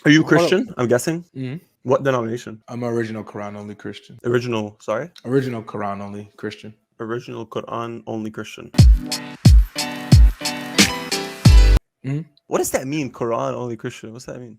Are you Hold up. Christian? I'm guessing. Mhm. What denomination? I'm an original Quran only Christian. Original, sorry? Original Quran only Christian. Original Quran only Christian. Mhm. What does that mean? Quran only Christian. What's that mean?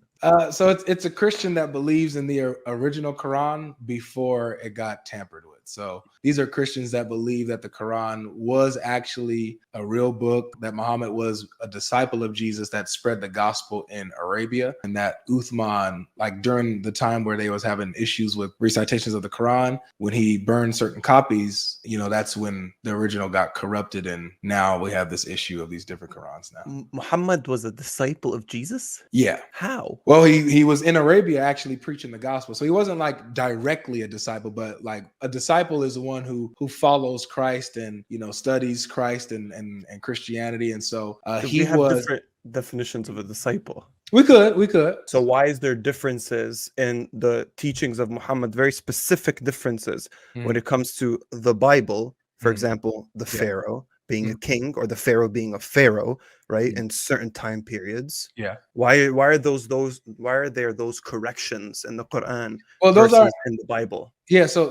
So it's a Christian that believes in the original Quran before it got tampered with. So these are Christians that believe that the Quran was actually a real book, that Muhammad was a disciple of Jesus that spread the gospel in Arabia, and that Uthman, like during the time where they was having issues with recitations of the Quran, when he burned certain copies, that's when the original got corrupted, and now we have this issue of these different Qurans now. Muhammad was a disciple of Jesus? Yeah. How? Well, he was in Arabia actually preaching the gospel. So he wasn't like directly a disciple, but like a disciple is the one who follows Christ and studies Christ and Christianity. And so We have different definitions of a disciple. We could. So why is there differences in the teachings of Muhammad? Very specific differences when it comes to the Bible. For example, the Pharaoh being a king, or the Pharaoh being a pharaoh, right? In certain time periods. Yeah. Why are there those corrections in the Quran those are in the Bible? Yeah, so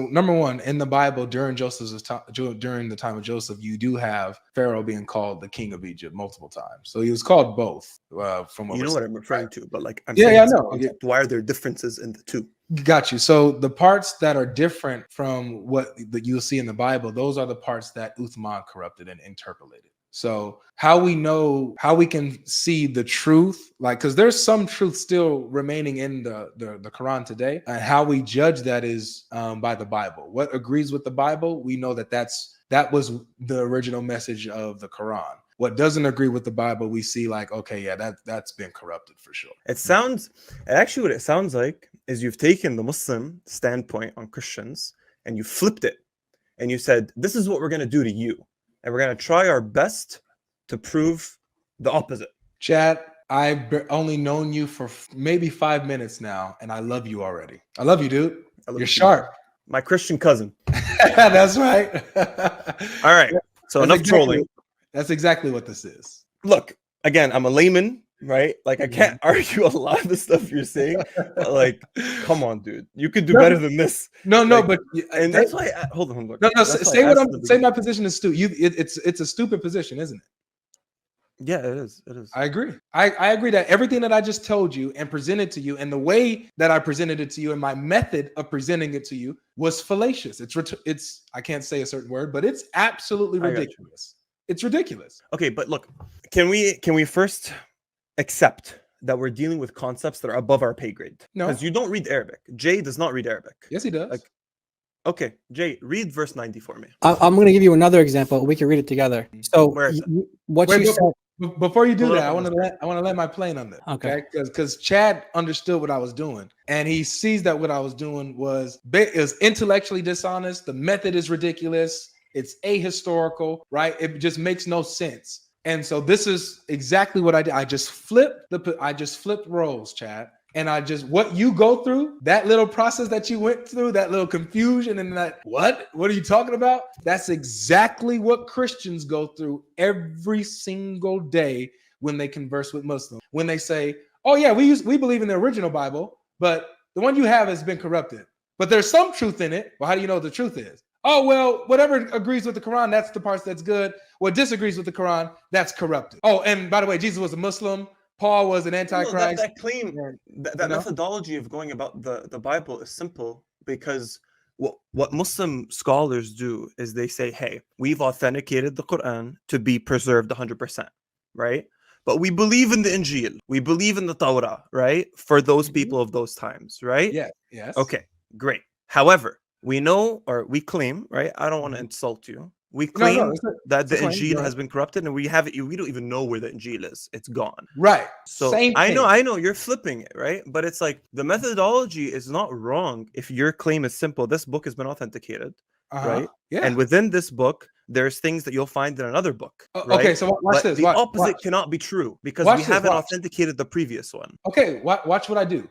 number one, in the Bible during during the time of Joseph, you do have Pharaoh being called the king of Egypt multiple times. So he was called both. From what what I'm referring to, but like I'm saying, I know. Why are there differences in the two? Got you. So the parts that are different from what you'll see in the Bible, those are the parts that Uthman corrupted and interpolated. So how we can see the truth, like, because there's some truth still remaining in the Quran today, and how we judge that is by the Bible. What agrees with the Bible, we know that was the original message of the Quran. What doesn't agree with the Bible, we see like, okay, yeah, that's been corrupted for sure. What it sounds like is you've taken the Muslim standpoint on Christians and you flipped it, and you said, this is what we're going to do to you, and we're going to try our best to prove the opposite. Chad, I've only known you for maybe 5 minutes now, and I love you already. I love you, dude. You're sharp. My Christian cousin. That's right. All right. So enough trolling. That's exactly what this is. Look, again, I'm a layman, right? Like, I can't argue a lot of the stuff you're saying. But like, come on, dude. You could do better than this. But and that's why. Hold on. No. Say my position is stupid. It's a stupid position, isn't it? Yeah, it is. I agree. I agree that everything that I just told you and presented to you, and the way that I presented it to you, and my method of presenting it to you was fallacious. It's I can't say a certain word, but it's absolutely ridiculous. It's ridiculous. Okay, but look, can we first accept that we're dealing with concepts that are above our pay grade? No, because you don't read Arabic. Jay does not read Arabic. Yes, he does. Okay, Jay, read verse 90 for me. I'm going to give you another example. We can read it together. So before you do that, I want to let my plane on this. Okay, because Chad understood what I was doing, and he sees that what I was doing was intellectually dishonest. The method is ridiculous. It's ahistorical, right? It just makes no sense. And so this is exactly what I did. I just flipped roles, Chad. And what you go through, that little process that you went through, that little confusion and that, what are you talking about? That's exactly what Christians go through every single day when they converse with Muslims. When they say, oh yeah, we believe in the original Bible, but the one you have has been corrupted. But there's some truth in it. Well, how do you know what the truth is? Oh, well, whatever agrees with the Quran, that's the parts that's good. What disagrees with the Quran, that's corrupted. Oh, and by the way, Jesus was a Muslim. Paul was an antichrist. That claim, that methodology of going about the Bible is simple, because what Muslim scholars do is they say, hey, we've authenticated the Quran to be preserved 100%, right? But we believe in the Injil. We believe in the Torah, right? For those people of those times, right? Yeah. Yes. Okay, great. However, we know, or we claim, right? I don't want to insult you. We claim that the Injil has been corrupted, and we don't even know where the Injil is. It's gone. Right. So I know you're flipping it, right? But it's like the methodology is not wrong if your claim is simple. This book has been authenticated, right? Yeah. And within this book, there's things that you'll find in another book. Right? Okay, so watch this. The opposite cannot be true, because we haven't authenticated the previous one. Okay, watch what I do.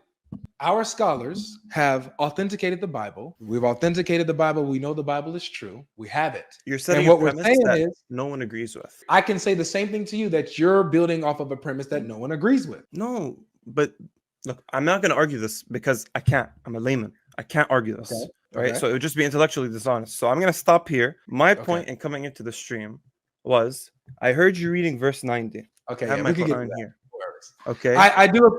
Our scholars have authenticated the Bible. We've authenticated the Bible. We know the Bible is true. We have it. You're saying what we're saying is no one agrees with. I can say the same thing to you, that you're building off of a premise that no one agrees with. No, but Look, I'm not going to argue this because I can't. I'm a layman. I can't argue this. Okay. Right? Okay. So it would just be intellectually dishonest. So I'm going to stop here. My Okay. point in coming into the stream was I heard you reading verse 90. Okay, I have yeah, my we can get to Quran that. here. No worries. Okay.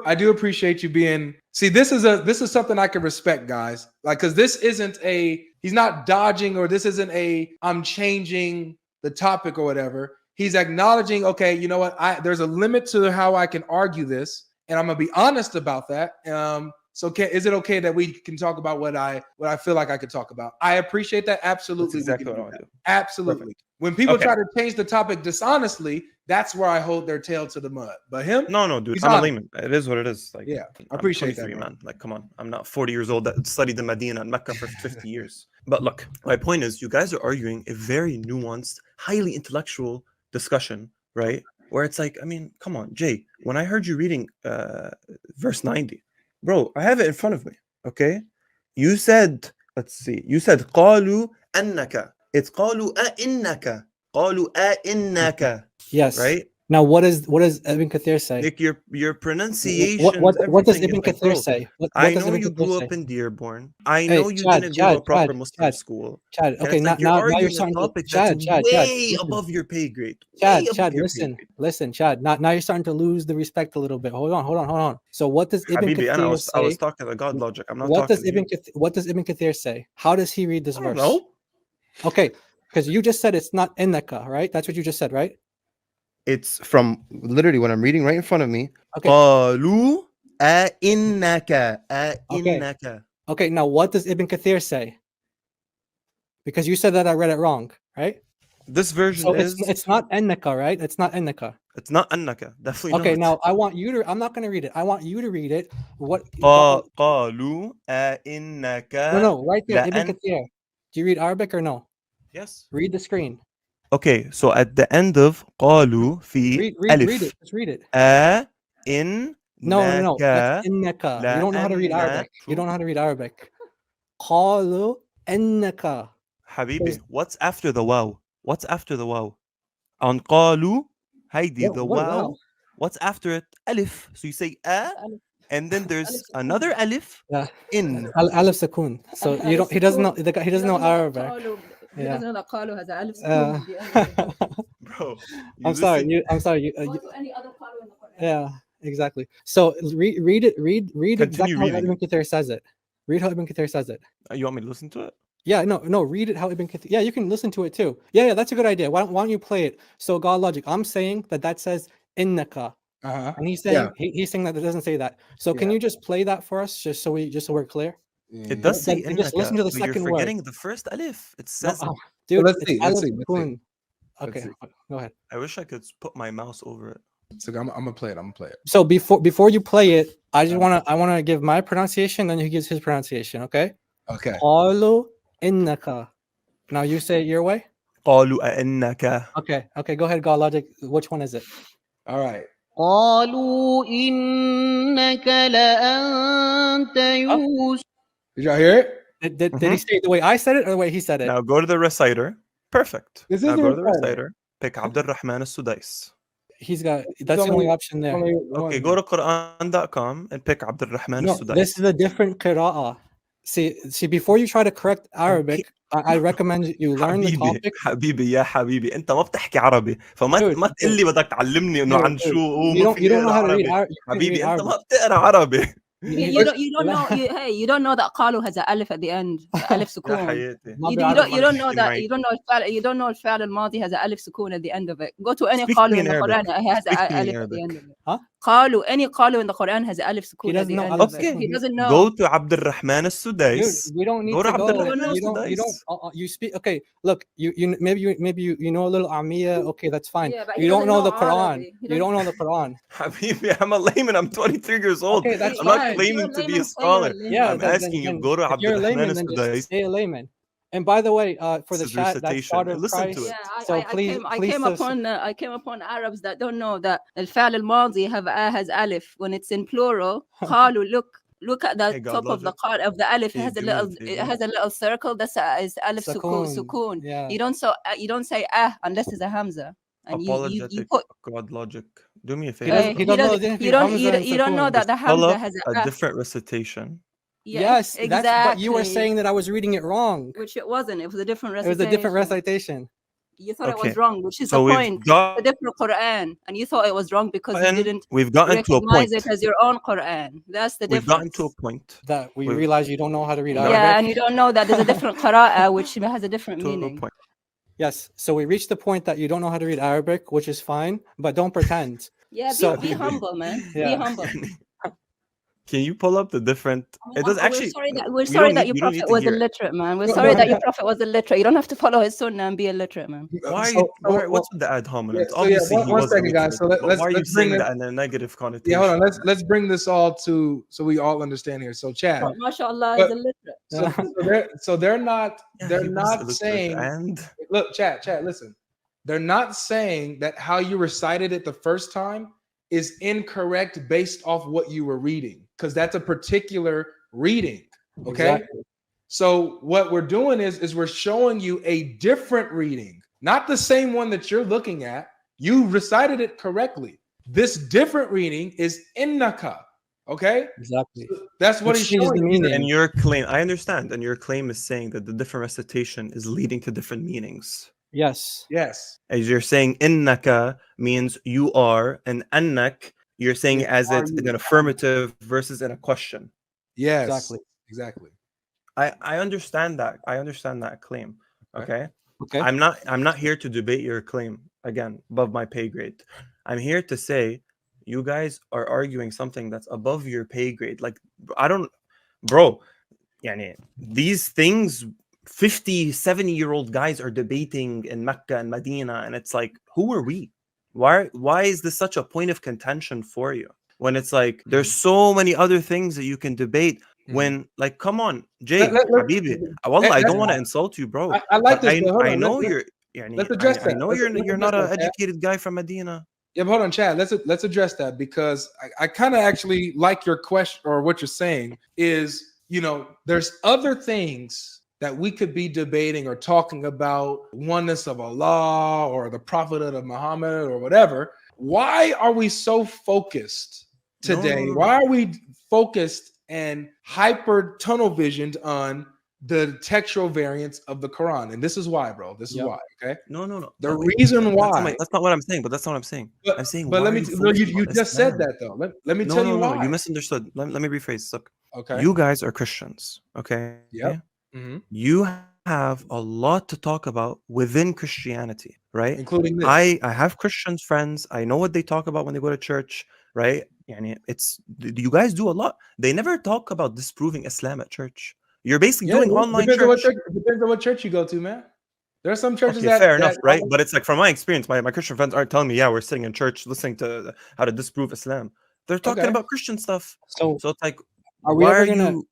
I do appreciate you being. See, this is something I can respect, guys. Like, because this isn't he's not dodging, or this isn't I'm changing the topic or whatever. He's acknowledging, okay, you know what? There's a limit to how I can argue this, and I'm gonna be honest about that. So is it okay that we can talk about what I feel like I could talk about? I appreciate that. Absolutely. That's exactly what I want to do. Absolutely. Perfect. When people Okay. try to change the topic dishonestly, that's where I hold their tail to the mud. But him, No, dude. he's I'm a honest. layman. It is what it is. Like, Yeah, I I'm appreciate 23, that, man. Like, come on. I'm not 40 years old that studied in Medina and Mecca for 50 years. But look, my point is, you guys are arguing a very nuanced, highly intellectual discussion, right? Where it's like, I mean, come on, Jay. When I heard you reading verse 90, bro, I have it in front of me. Okay, you said, let's see, you said قالوا أنك. It's قالوا أئنك. قالوا أئنك. Yes. Right. Now, what does Ibn Kathir say? Like your pronunciation. What does Ibn Kathir say? I know you grew up in Dearborn. I know you Chad, didn't go to a proper Chad, Muslim Chad, school. Chad. And Okay, it's like now you're arguing starting a to topic Chad, that's way listen. above your pay grade. Chad, listen, Chad. Now you're starting to lose the respect a little bit. Hold on. So what does Ibn Habibi, Kathir say? I was talking to GodLogic. I'm not what talking does what does Ibn Kathir say? How does he read this verse? No. Okay, because you just said it's not innaka, right? That's what you just said, right? It's from literally what I'm reading right in front of me. Okay. قالوا أئنك أئنك. Okay, now what does Ibn Kathir say? Because you said that I read it wrong, right? This version so is it's not ennaka, right? It's not ennaka. It's not annaka. Definitely okay, not. now I want you to. I'm not going to read it. I want you to read it. What? قالوا أئنك. No, right there. Ibn Kathir. Do you read Arabic or no? Yes. Read the screen. Okay, so at the end of قالوا في ألف. Read it. Just read it. إن. No. That's innaka. You don't know how to read Arabic. You don't know how to read Arabic. قالوا إنك. Habibi, what's after the wow? What's after the wow? On قالوا, Heidi, the wow. What's after it? Alif. So you say and then there's another alif. Yeah. In. Alif sakun. So you don't. He doesn't know. He doesn't know Arabic. He doesn't know that قالوا has alif sakun. Bro, I'm sorry. I'm sorry. Any other qalu in the Quran. Yeah, exactly. So read it. Read Continue exactly how reading. Ibn Kathir says it. Read how Ibn Kathir says it. You want me to listen to it? Yeah, no. Read it how Ibn Kathir. Yeah, you can listen to it too. Yeah, that's a good idea. Why don't you play it? So GodLogic, I'm saying that says innaka, and he's saying he's saying that it doesn't say that. So can you just play that for us, just so we're clear? It does say innaka. Just listen to the second you're forgetting word. the first alif. It says. Dude, let's see. Okay, go ahead. I wish I could put my mouse over it. So I'm gonna play it. So before you play it, I just wanna give my pronunciation, then he gives his pronunciation. Okay. Okay. قالوا إنك. Now you say it your way. قالوا أئنك. Okay. Go ahead, GodLogic. Which one is it? All right. قالوا إنك لأنت يوسف. Did y'all hear it? Did he say it the way I said it or the way he said it? Now go to the reciter. Perfect. This is now the go to the reciter. reciter. Pick Abd al-Rahman al-Sudais. That's the only option there. Okay, go to Quran.com and pick Abd al-Rahman al-Sudais. This is a different qira'ah. See, before you try to correct Arabic, I recommend you learn the topic. حبيبي يا حبيبي انت ما بتحكي عربي فما تقول لي بدك تعلمني انه عن شو you don't know how to read Arabic. حبيبي انت ما بتقرا عربي. You don't know. You don't know that qalu has an alif at the end. Alif sukun. You don't know that. You don't know الفعل الماضي has an alif sukun at the end of it. Go to any qalu in the Quran. It has an alif at the end of it. Huh? Any qalu in the Quran has an alif sukun at the end of it. He doesn't know. Go to Abd al-Rahman al-Sudais. We don't need to go. You don't. You speak. Okay, look. You maybe you know a little Amiya. Okay, that's fine. Yeah, you don't know the Quran. You don't know the Quran. Habibi, I'm a layman. I'm 23 years old. Okay, that's I'm fine. not claiming to be a scholar. Yeah, I'm asking you, go to Abd al-Rahman al-Sudais. Stay a layman. And by the way, for the chat, that's daughter Listen to it. Yeah, so please, I came upon Arabs that don't know that الفعل الماضي has alif when it's in plural. قالوا look at the top of the alif. It has a little circle. That's is alif sukun. Yeah. You don't say unless it's a hamza. And Apologetic you put GodLogic. Do me a favor. He doesn't know you don't know that the Hamza has a different recitation. Yes, exactly. But you were saying that I was reading it wrong. Which it wasn't. It was a different recitation. It was a different recitation. You thought it was wrong, which is the point. A different Quran, and you thought it was wrong because you didn't recognize it as your own Quran. That's the difference. We've gotten to a point that we realize you don't know how to read Arabic. Yeah, and you don't know that there's a different qira'ah, which has a different meaning. Yes, so we reached the point that you don't know how to read Arabic, which is fine, but don't pretend. Yeah, be humble, man. Be humble. Can you pull up the different? It does actually. We're sorry that your prophet was illiterate, man. We're sorry that your prophet was illiterate. You don't have to follow his sunnah and be illiterate, man. Why? What's with the ad hominem? Obviously, he was illiterate, guys. So why are you saying that in a negative connotation? Yeah, hold on. Let's bring this all to so we all understand here. So, Chad, mashallah, is illiterate. So they're not saying. And look, Chad, listen. They're not saying that how you recited it the first time is incorrect based off what you were reading, because that's a particular reading. Okay. Exactly. So what we're doing is we're showing you a different reading, not the same one that you're looking at. You recited it correctly. This different reading is innaka. Okay. Exactly. So that's what he's showing you. And your claim, I understand, and your claim is saying that the different recitation is leading to different meanings. Yes. As you're saying, innaka means you are, and annak, you're saying as it's in an affirmative versus in a question. Yes. Exactly. I understand that. I understand that claim. Okay. I'm not here to debate your claim again, above my pay grade. I'm here to say you guys are arguing something that's above your pay grade. Like, these things 50, 70-year-old guys are debating in Mecca and Medina, and it's like, who are we? Why is this such a point of contention for you? When it's like, there's so many other things that you can debate. When, like, come on, Jay, Habibi, wallah, I don't want to insult you, bro. I like this. I know let's address that. I know you're not an educated guy from Medina. Yeah, but hold on, Chad. Let's address that, because I kind of actually like your question, or what you're saying is, there's other things that we could be debating or talking about, oneness of Allah or the prophethood of Muhammad or whatever. Why are we so focused today? Why are we focused and hyper tunnel visioned on the textual variants of the Quran? And this is why, bro. This is why. Okay. No. The reason why. That's not what I'm saying. But that's not what I'm saying. I'm saying. But let me. You just said that though. Let me tell you why. No, you misunderstood. Let me rephrase. Look. Okay. You guys are Christians. Okay. Yep. Mm-hmm. You have a lot to talk about within Christianity, right? Including this. I have Christian friends. I know what they talk about when they go to church, right? You guys do a lot. They never talk about disproving Islam at church. You're basically doing online church. Depends on what church you go to, man. There are some churches fair enough, right? But it's like, from my experience, my Christian friends aren't telling me, we're sitting in church listening to how to disprove Islam. They're talking about Christian stuff. So it's like, why are you?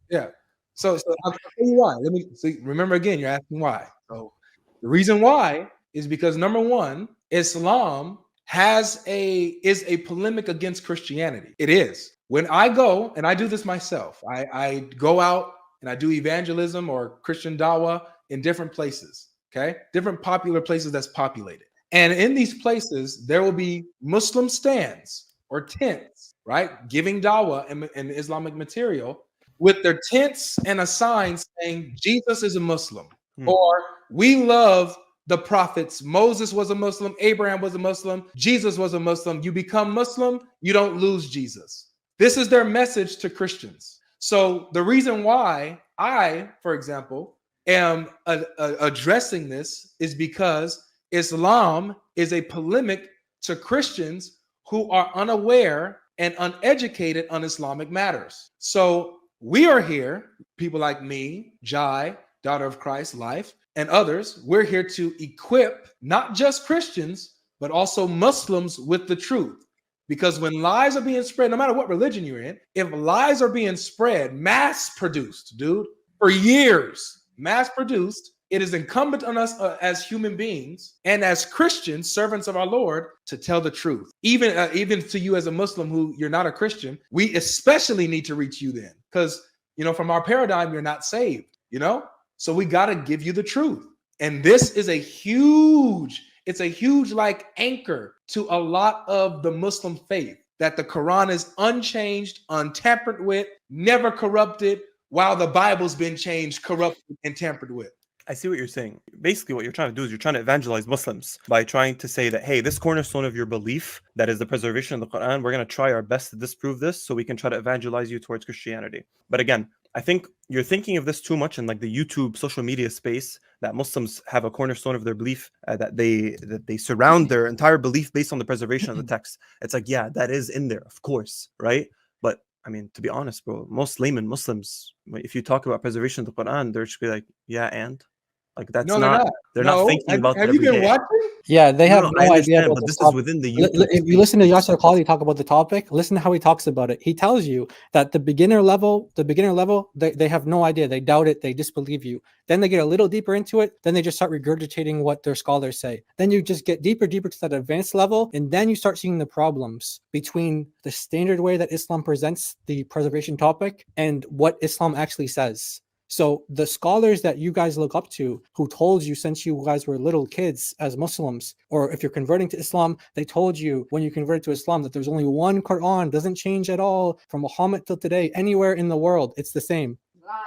Yeah. So I'll tell you why. Let me see. Remember again, you're asking why. So the reason why is because, number one, Islam is a polemic against Christianity. It is. When I go, and I do this myself, I go out and I do evangelism or Christian dawah in different places. Okay, different popular places that's populated. And in these places, there will be Muslim stands or tents, right, giving dawah and Islamic material, with their tents and a sign saying Jesus is a Muslim, or we love the prophets. Moses was a Muslim, Abraham was a Muslim, Jesus was a Muslim. You become Muslim, you don't lose Jesus. This is their message to Christians. So the reason why I, for example, am addressing this is because Islam is a polemic to Christians who are unaware and uneducated on Islamic matters. So we are here, people like me, Jai, Daughter of Christ, Life, and others. We're here to equip not just Christians, but also Muslims with the truth. Because when lies are being spread, no matter what religion you're in, if lies are being spread, mass produced, dude, for years, mass produced, it is incumbent on us as human beings and as Christians, servants of our Lord, to tell the truth. Even to you as a Muslim who you're not a Christian, we especially need to reach you then. Because, from our paradigm, you're not saved, So we got to give you the truth. And this is a huge it's a huge like anchor to a lot of the Muslim faith that the Quran is unchanged, untampered with, never corrupted, while the Bible's been changed, corrupted, and tampered with. I see what you're saying. Basically, what you're trying to do is you're trying to evangelize Muslims by trying to say that, hey, this cornerstone of your belief, that is the preservation of the Quran, we're going to try our best to disprove this so we can try to evangelize you towards Christianity. But again, I think you're thinking of this too much in like the YouTube social media space, that Muslims have a cornerstone of their belief, that they surround their entire belief based on the preservation of the text. It's like, yeah, that is in there, of course, right? But I mean, to be honest, bro, most layman Muslims, if you talk about preservation of the Quran, they're just be like, yeah, and like that's they're not thinking about that. Have you been watching? Yeah, they have no idea. But this is within the YouTube. If you listen to Yasser Qadhi talk about the topic, listen to how he talks about it. He tells you that the beginner level, they have no idea. They doubt it. They disbelieve you. Then they get a little deeper into it. Then they just start regurgitating what their scholars say. Then you just get deeper to that advanced level. And then you start seeing the problems between the standard way that Islam presents the preservation topic and what Islam actually says. So the scholars that you guys look up to, who told you since you guys were little kids as Muslims, or if you're converting to Islam, they told you when you converted to Islam that there's only one Quran, doesn't change at all from Muhammad till today, anywhere in the world, it's the same.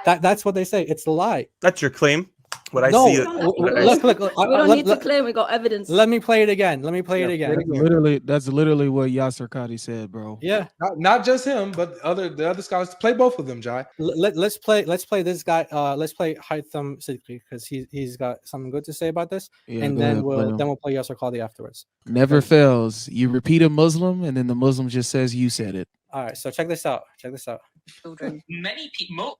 That's what they say. It's a lie. That's your claim. What I no, see. Look. We don't need to claim. We got evidence. Let me play it again. That's literally what Yasser Qadhi said, bro. Yeah, not just him, but the other scholars. Play both of them, Jai. Let's play this guy. Let's play Haytham Siddiqui because he's got something good to say about this, and then we'll play Yasser Qadhi afterwards. Never fails. You repeat a Muslim, and then the Muslim just says you said it. All right, so check this out. Many people.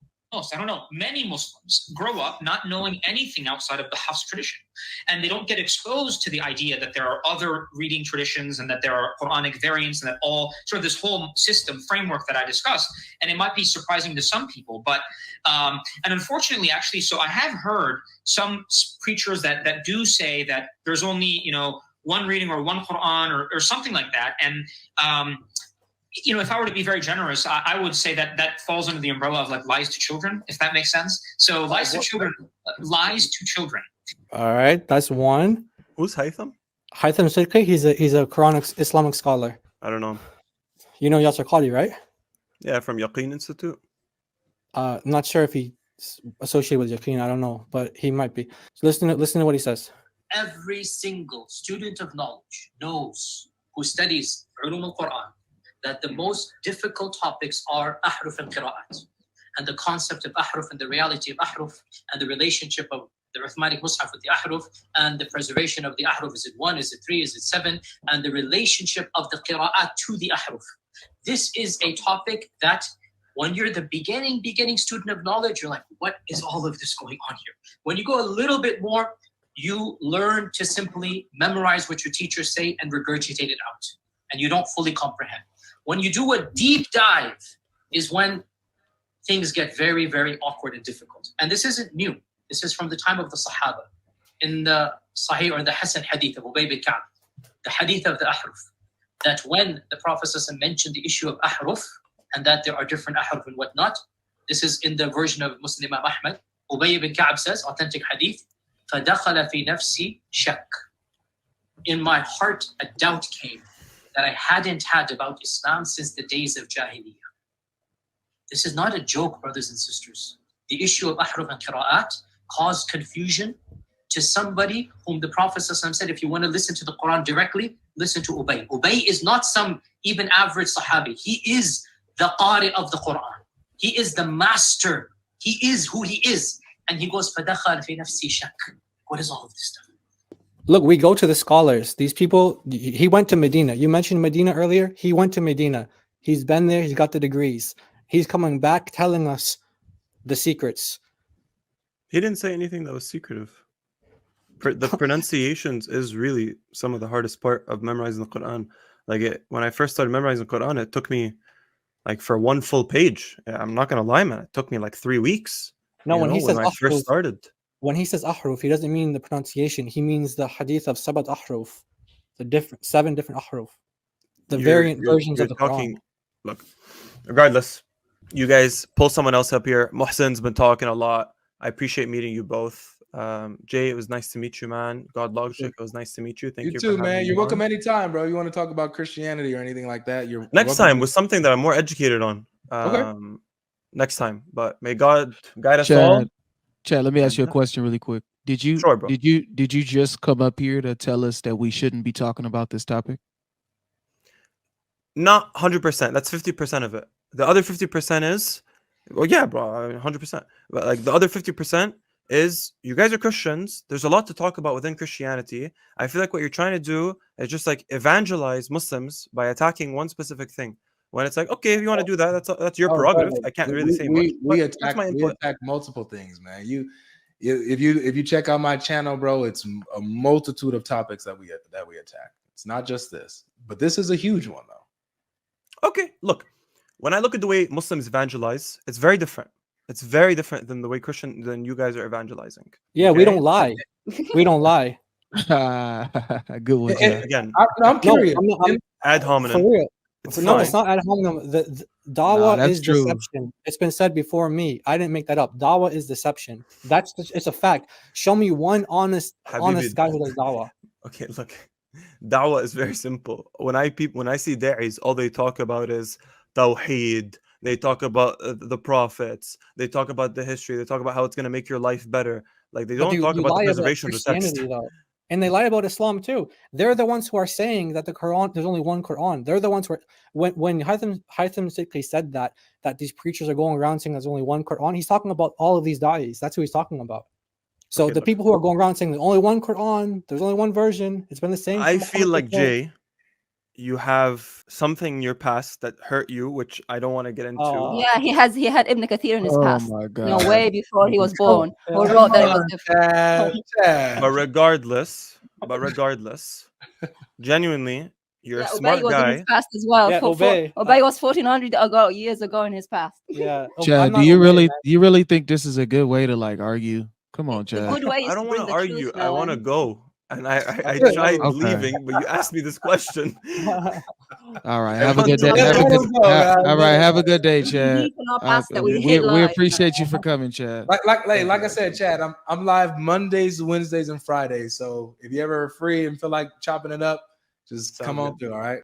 Many Muslims grow up not knowing anything outside of the Hafs tradition. And they don't get exposed to the idea that there are other reading traditions and that there are Quranic variants and that all sort of this whole system framework that I discussed. And it might be surprising to some people, but and unfortunately, actually, so I have heard some preachers that do say that there's only, one reading or one Quran or something like that. And if I were to be very generous, I would say that falls under the umbrella of like lies to children, if that makes sense. So lies to children. All right, that's one. Who's Haytham? Haytham Siddiqui. He's a Quranic Islamic scholar. I don't know. You know Yasser Qadhi, right? Yeah, from Yaqeen Institute. Not sure if he's associated with Yaqeen. I don't know, but he might be. So listen to what he says. Every single student of knowledge knows, who studies Ulum al-Quran, that the most difficult topics are ahruf and qira'at, and the concept of ahruf and the reality of ahruf and the relationship of the Uthmanic Mus'haf with the ahruf and the preservation of the ahruf. Is it 1? Is it 3? Is it 7? And the relationship of the qira'at to the ahruf. This is a topic that when you're the beginning student of knowledge, you're like, what is all of this going on here? When you go a little bit more, you learn to simply memorize what your teachers say and regurgitate it out, and you don't fully comprehend. When you do a deep dive is when things get very, very awkward and difficult. And this isn't new. This is from the time of the Sahaba. In the Sahih or the Hasan Hadith of Ubay bin Ka'b, the Hadith of the Ahruf, that when the Prophet mentioned the issue of Ahruf and that there are different Ahruf and whatnot, this is in the version of Muslim Imam Ahmad. Ubay bin Ka'b says, authentic Hadith, فَدَخَلَ فِي نَفْسِي شَكٍّ. In my heart, a doubt came that I hadn't had about Islam since the days of Jahiliyyah. This is not a joke, brothers and sisters. The issue of ahruf and qira'at caused confusion to somebody whom the Prophet said, if you want to listen to the Quran directly, listen to Ubay. Ubay is not some even average Sahabi. He is the Qari of the Quran. He is the master. He is who he is. And he goes, فَدَخَلْ فِي نَفْسِي شَكٍّ. What is all of this stuff? Look, we go to the scholars. These people, he went to Medina. You mentioned Medina earlier. He went to Medina. He's been there. He's got the degrees. He's coming back telling us the secrets. He didn't say anything that was secretive. The pronunciations is really some of the hardest part of memorizing the Quran. When I first started memorizing the Quran, it took me for one full page. I'm not going to lie, man. It took me 3 weeks. No, when I first started. When he says ahruf, he doesn't mean the pronunciation. He means the hadith of sabat ahruf, the 7 different ahruf, the variant versions of the Quran. Look, regardless, you guys pull someone else up here. Muhsin's been talking a lot. I appreciate meeting you both. Jay, it was nice to meet you, man. GodLogic, it was nice to meet you. Thank you too, for man. You're welcome on. anytime, bro. You want to talk about Christianity or anything like that? You're next time with something that I'm more educated on. Okay. Next time, but may God guide us all. Chad, let me ask you a question really quick. Did you just come up here to tell us that we shouldn't be talking about this topic? Not 100%. That's 50% of it. The other 50% is, well, yeah, bro, 100%. But like the other 50% is, you guys are Christians. There's a lot to talk about within Christianity. I feel like what you're trying to do is just like evangelize Muslims by attacking one specific thing. When it's like, okay, if you want to do that, that's your prerogative. I can't really say much. We attack multiple things, man. If you check out my channel, bro, it's a multitude of topics that we attack. It's not just this, but this is a huge one, though. Okay, look, when I look at the way Muslims evangelize, it's very different. It's very different than the way than you guys are evangelizing. Yeah, okay? We don't lie. We don't lie. Good one. Again, I'm curious. I'm ad hominem. For real. No, it's not ad hominem. The dawah is true. deception. It's been said before me. I didn't make that up. Dawah is deception. It's a fact. Show me one honest guy who does dawah. Okay, look, dawah is very simple. When I see da'is, all they talk about is tawheed. They talk about the prophets. They talk about the history. They talk about how it's going to make your life better. Like, they don't talk about the preservation of the text. Though. And they lie about Islam too. They're the ones who are saying that the Quran, there's only one Quran. They're the ones who are, when Haytham Sikri said that these preachers are going around saying there's only one Quran, he's talking about all of these da'is. That's who he's talking about. So okay, the people who are going around saying there's only one Quran, there's only one version, it's been the same. I feel like, Jay, you have something in your past that hurt you, which I don't want to get into. Yeah, he had Ibn Kathir in his past. My God. No, way before he was born. Who wrote that it was different. But regardless, genuinely, you're a smart was guy. In his past as well. Yeah, Obey was 1400 years ago in his past. Yeah. Chad, do you really think this is a good way to like argue? Come on, Chad. Good way is I don't want to argue. I want to go. And I tried leaving, but you asked me this question. All right, have a good day. Have a good day, Chad. We appreciate you for coming, Chad. Like I said, Chad, I'm live Mondays, Wednesdays, and Fridays. So if you ever are free and feel like chopping it up, just come on through. All right.